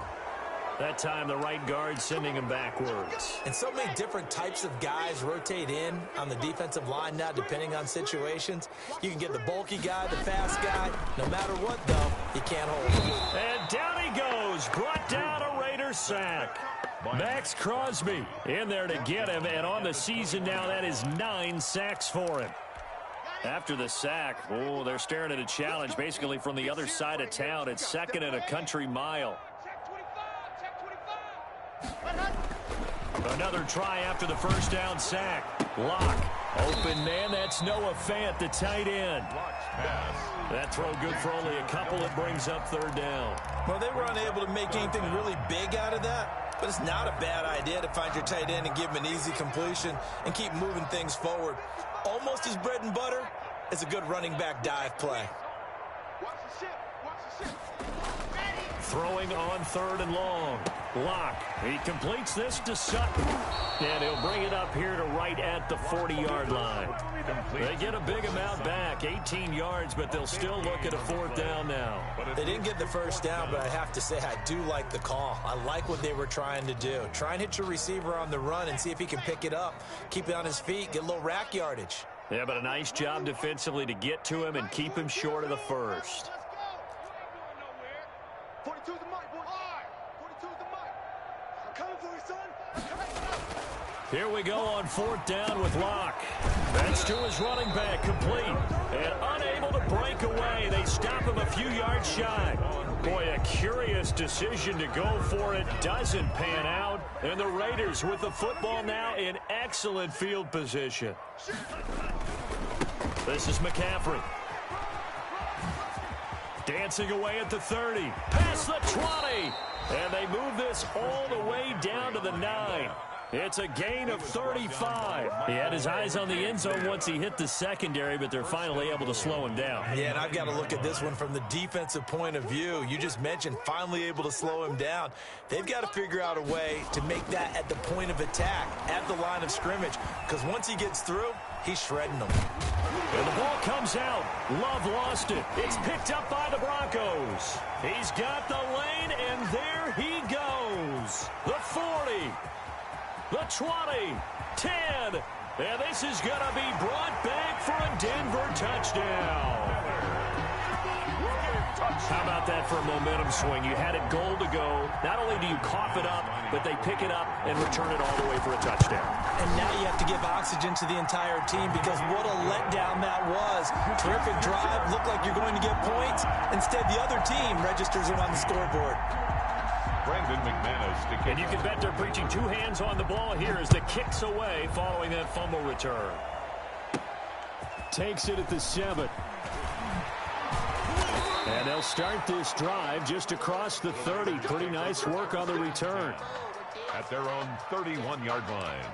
That time, the right guard sending him backwards. And so many different types of guys rotate in on the defensive line now, depending on situations. You can get the bulky guy, the fast guy. No matter what, though, you can't hold him. And down he goes. Brought down a Raiders sack. Max Crosby in there to get him. And on the season now, that is 9 sacks for him. After the sack, oh, they're staring at a challenge basically from the other side of town. It's 2nd and a country mile. Another try after the first down sack. Lock. Open man. That's Noah Fant, the tight end. That throw good for only a couple. It brings up 3rd down. Well, they were unable to make anything really big out of that. But it's not a bad idea to find your tight end and give him an easy completion and keep moving things forward. Almost as bread and butter as a good running back dive play. Watch the ship. Watch the ship. Throwing on 3rd and long. Lock. He completes this to Sutton. And he'll bring it up here to right at the 40-yard line. They get a big amount back, 18 yards, but they'll still look at a 4th down now. They didn't get the first down, but I have to say I do like the call. I like what they were trying to do. Try and hit your receiver on the run and see if he can pick it up. Keep it on his feet, get a little rack yardage. Yeah, but a nice job defensively to get to him and keep him short of the first. 42's the mic, boy. 42's the mic. I'm coming for you, son. I'm coming. Here we go on 4th down with Locke. That's to his running back, complete. And unable to break away. They stop him a few yards shy. Boy, a curious decision to go for it. Doesn't pan out. And the Raiders with the football now in excellent field position. This is McCaffrey. Dancing away at the 30. Past the 20. And they move this all the way down to the 9. It's a gain of 35. He had his eyes on the end zone once he hit the secondary, but they're finally able to slow him down. Yeah, and I've got to look at this one from the defensive point of view. You just mentioned finally able to slow him down. They've got to figure out a way to make that at the point of attack, at the line of scrimmage, because once he gets through, he's shredding them. And the ball comes out. Love lost it. It's picked up by the Broncos. He's got the lane, and there he goes. The 40. The 20, 10, and this is going to be brought back for a Denver touchdown. How about that for a momentum swing? You had it goal to go. Not only do you cough it up, but they pick it up and return it all the way for a touchdown. And now you have to give oxygen to the entire team because what a letdown that was. Terrific drive. Looked like you're going to get points. Instead, the other team registers it on the scoreboard. Brandon McManus to kick. And you can bet they're preaching two hands on the ball here as the kick's away following that fumble return. Takes it at the 7. And they'll start this drive just across the 30. Pretty nice work on the return. At their own 31-yard line.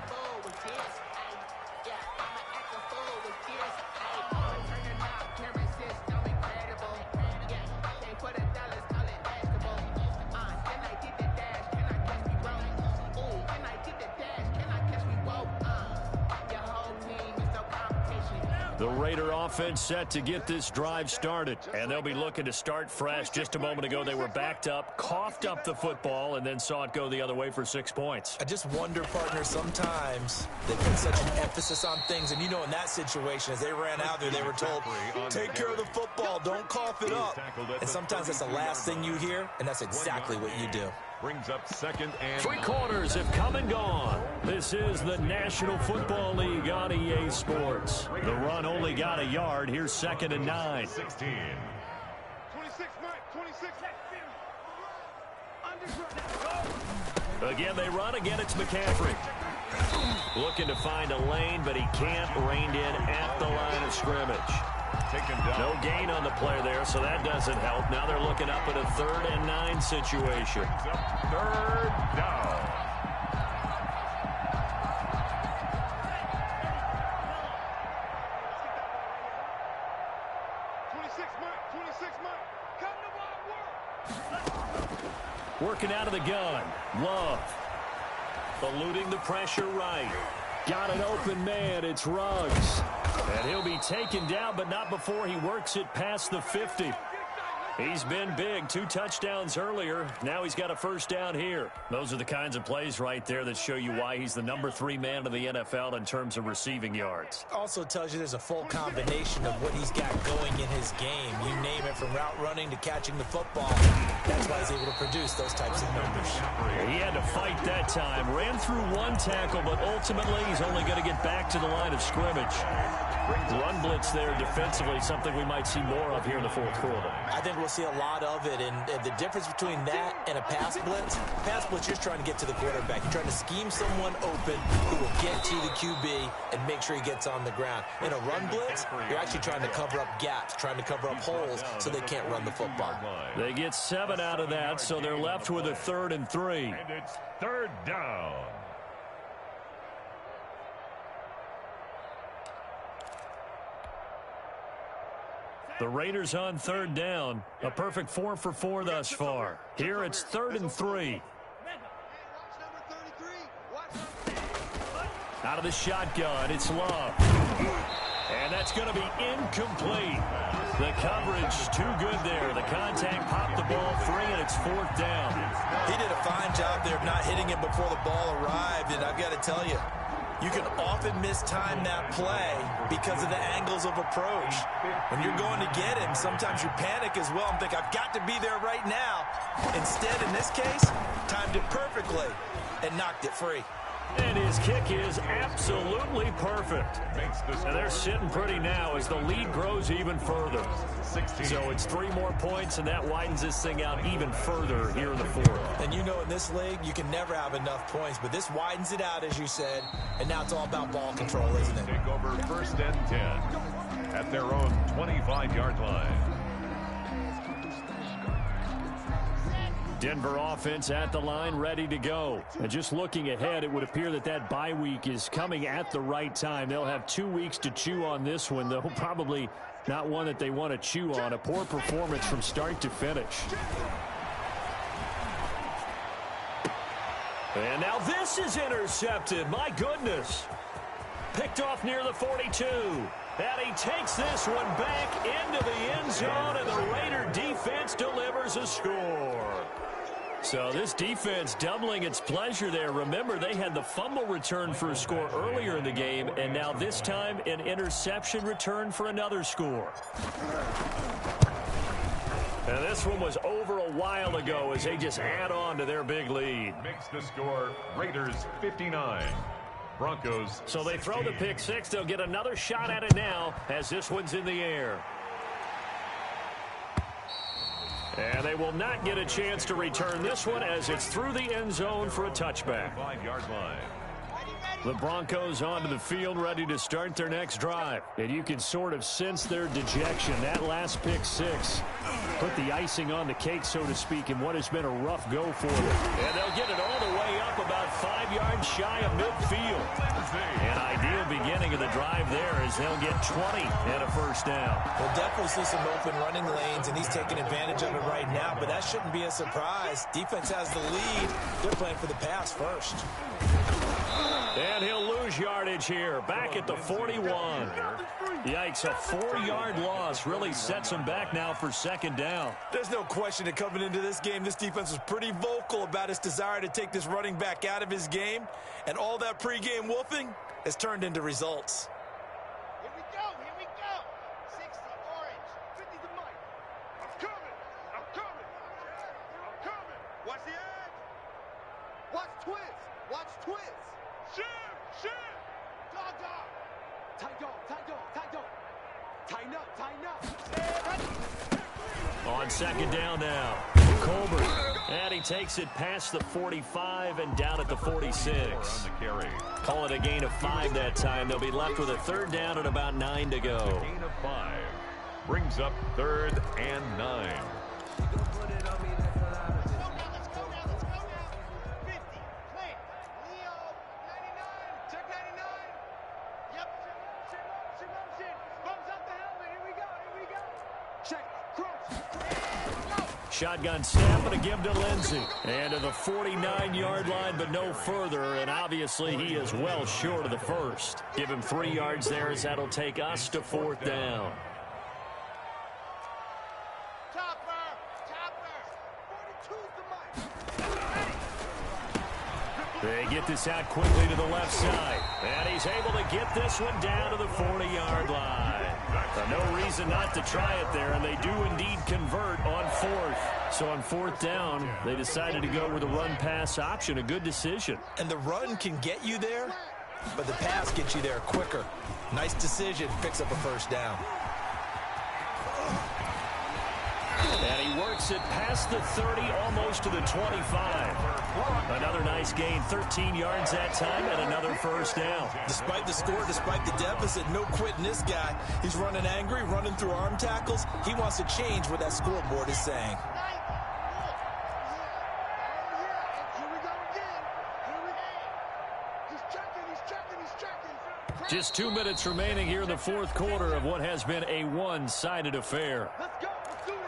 The Raider offense set to get this drive started, and they'll be looking to start fresh. Just a moment ago, they were backed up, coughed up the football, and then saw it go the other way for 6 points. I just wonder, partner, sometimes they put such an emphasis on things, and you know in that situation, as they ran out there, they were told, take care of the football, don't cough it up. And sometimes that's the last thing you hear, and that's exactly what you do. Brings up 2nd and 3 quarters have come and gone. This is the National Football League on EA Sports. The run only got a yard. Here's 2nd and 9. 16. 26, Mike, 26. Again, they run. Again, it's McCaffrey. Looking to find a lane, but he can't. Reined in at the line of scrimmage. Taken down. No gain on the play there, so that doesn't help. Now they're looking up at a 3rd and 9 situation. 3rd down. Working out of the gun. Love. Eluding the pressure right. Got an open man. It's Ruggs. And he'll be taken down, but not before he works it past the 50. He's been big. 2 touchdowns earlier. Now he's got a first down here. Those are the kinds of plays right there that show you why he's the number 3 man of the NFL in terms of receiving yards. Also tells you there's a full combination of what he's got going in his game. You name it, from route running to catching the football. That's why he's able to produce those types of numbers. He had to fight that time. Ran through 1 tackle, but ultimately he's only going to get back to the line of scrimmage. Run blitz there defensively, something we might see more of here in the 4th quarter. I think we'll see a lot of it, and the difference between that and a pass blitz, you're trying to get to the quarterback. You're trying to scheme someone open who will get to the QB and make sure he gets on the ground. In a run blitz, you're actually trying to cover up gaps, trying to cover up holes so they can't run the football. They get 7 out of that, so they're left with a 3rd and 3. And it's 3rd down. The Raiders on 3rd down. A perfect 4 for 4 thus far. Here it's 3rd and 3. Out of the shotgun, it's Love. And that's going to be incomplete. The coverage too good there. The contact popped the ball free, and it's 4th down. He did a fine job there of not hitting it before the ball arrived, and I've got to tell you, you can often mistime that play because of the angles of approach. When you're going to get him, sometimes you panic as well and think, I've got to be there right now. Instead, in this case, timed it perfectly and knocked it free. And his kick is absolutely perfect. And they're sitting pretty now as the lead grows even further. 16. So it's 3 more points, and that widens this thing out even further here in the fourth. And you know in this league, you can never have enough points, but this widens it out, as you said, and now it's all about ball control, isn't it? Take over 1st and 10 at their own 25-yard line. Denver offense at the line, ready to go. And just looking ahead, it would appear that that bye week is coming at the right time. They'll have 2 weeks to chew on this one, though probably not one that they want to chew on. A poor performance from start to finish. And now this is intercepted. My goodness. Picked off near the 42. And he takes this one back into the end zone, and the Raider defense delivers a score. So this defense doubling its pleasure there. Remember, they had the fumble return for a score earlier in the game, and now this time an interception return for another score. And this one was over a while ago as they just add on to their big lead. Makes the score Raiders 59. Broncos. So they throw the pick six. They'll get another shot at it now as this one's in the air. And they will not get a chance to return this one as it's through the end zone for a touchback. 5-yard line. The Broncos onto the field, ready to start their next drive. And you can sort of sense their dejection. That last pick six put the icing on the cake, so to speak, in what has been a rough go for them. And they'll get it all the way up about 5 yards shy of midfield. An ideal beginning of the drive there as they'll get 20 and a first down. We'll definitely see some open running lanes, and he's taking advantage of it right now, but that shouldn't be a surprise. Defense has the lead. They're playing for the pass first. And he'll lose yardage here, back at the 41. Yikes, a 4-yard loss really sets him back now for second down. There's no question that coming into this game, this defense was pretty vocal about its desire to take this running back out of his game, and all that pregame wolfing has turned into results. Here we go, 60 orange, 50 to Mike. I'm coming. Watch the edge. Watch twist. Shim. Dog. Tighten up. On second down now, Colbert. And he takes it past the 45 and down at the 46. Call it a gain of 5 that time. They'll be left with a third down and about 9 to go. Gain of 5 brings up 3rd and 9. Shotgun snap and a give to Lindsey. And to the 49-yard line, but no further. And obviously he is well short of the first. Give him 3 yards there as that'll take us to 4th down. They get this out quickly to the left side. And he's able to get this one down to the 40-yard line. No reason not to try it there, and they do indeed convert on 4th. So on 4th down, they decided to go with a run-pass option. A good decision. And the run can get you there, but the pass gets you there quicker. Nice decision. Picks up a first down. And he works it past the 30, almost to the 25. Another nice gain, 13 yards that time, and another first down. Despite the score, despite the deficit, no quitting this guy. He's running angry, running through arm tackles. He wants to change what that scoreboard is saying. Just 2 minutes remaining here in the 4th quarter of what has been a one-sided affair. Let's go. Let's do this.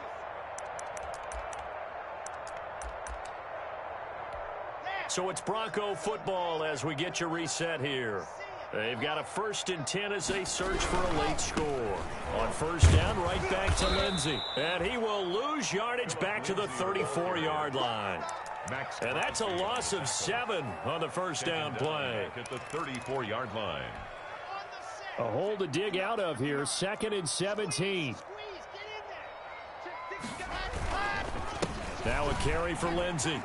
So it's Bronco football as we get you reset here. They've got a 1st and 10 as they search for a late score. On 1st down, right back to Lindsey. And he will lose yardage back to the 34-yard line. And that's a loss of 7 on the 1st down play. At the 34-yard line. A hole to dig out of here, 2nd and 17. Now a carry for Lindsey.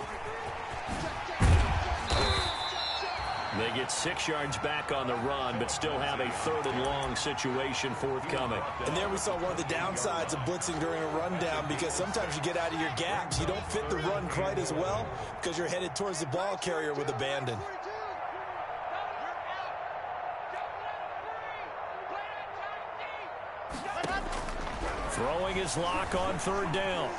They get 6 yards back on the run, but still have a 3rd and long situation forthcoming. And there we saw one of the downsides of blitzing during a rundown, because sometimes you get out of your gaps. You don't fit the run quite as well because you're headed towards the ball carrier with abandon. Throwing his lock on 3rd down.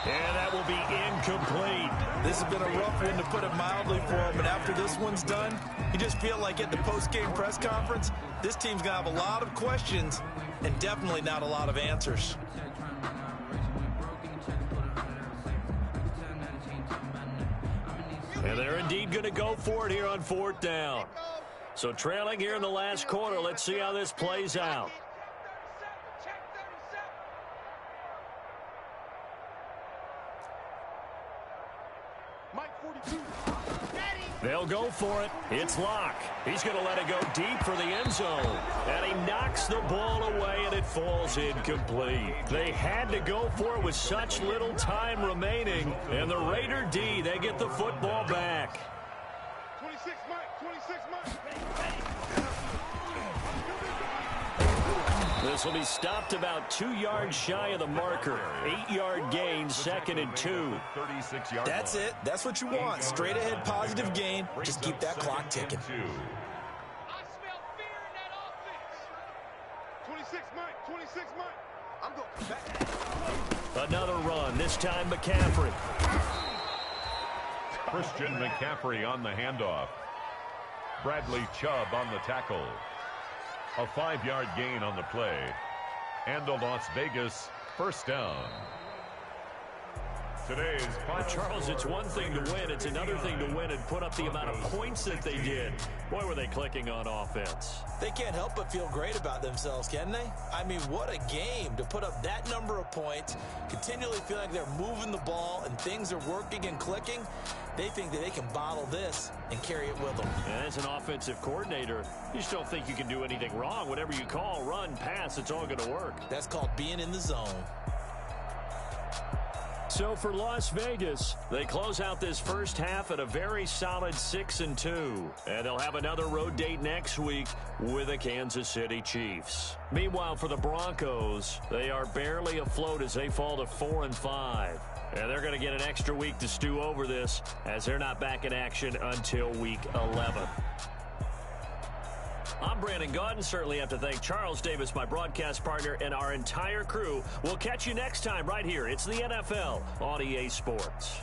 And that will be incomplete. This has been a rough one, to put it mildly, for him. And after this one's done, you just feel like at the post-game press conference, this team's going to have a lot of questions and definitely not a lot of answers. And they're indeed going to go for it here on 4th down. So trailing here in the last quarter, let's see how this plays out. They'll go for it. It's Locke. He's going to let it go deep for the end zone. And he knocks the ball away, and it falls incomplete. They had to go for it with such little time remaining. And the Raider D, they get the football back. 26 Mike, 26 Mike. This will be stopped about 2 yards shy of the marker. 8-yard gain, 2nd and 2. 36 yards. That's it. That's what you want. Straight ahead, positive gain. Just keep that clock ticking. I smell fear in that offense. 26 Mike, 26 Mike. I'm going back. Another run, this time McCaffrey. Christian McCaffrey on the handoff. Bradley Chubb on the tackle. A 5-yard gain on the play. And a Las Vegas 1st down. Today's final. Charles, it's one thing to win. It's another thing to win and put up the amount of points that they did. Boy, were they clicking on offense. They can't help but feel great about themselves, can they? I mean, what a game to put up that number of points, continually feel like they're moving the ball and things are working and clicking. They think that they can bottle this and carry it with them. And as an offensive coordinator, you just don't think you can do anything wrong. Whatever you call, run, pass, it's all going to work. That's called being in the zone. So for Las Vegas, they close out this first half at a very solid 6-2. And they'll have another road date next week with the Kansas City Chiefs. Meanwhile, for the Broncos, they are barely afloat as they fall to 4-5. And they're going to get an extra week to stew over this, as they're not back in action until week 11. I'm Brandon Gaudin. Certainly have to thank Charles Davis, my broadcast partner, and our entire crew. We'll catch you next time right here. It's the NFL on EA Sports.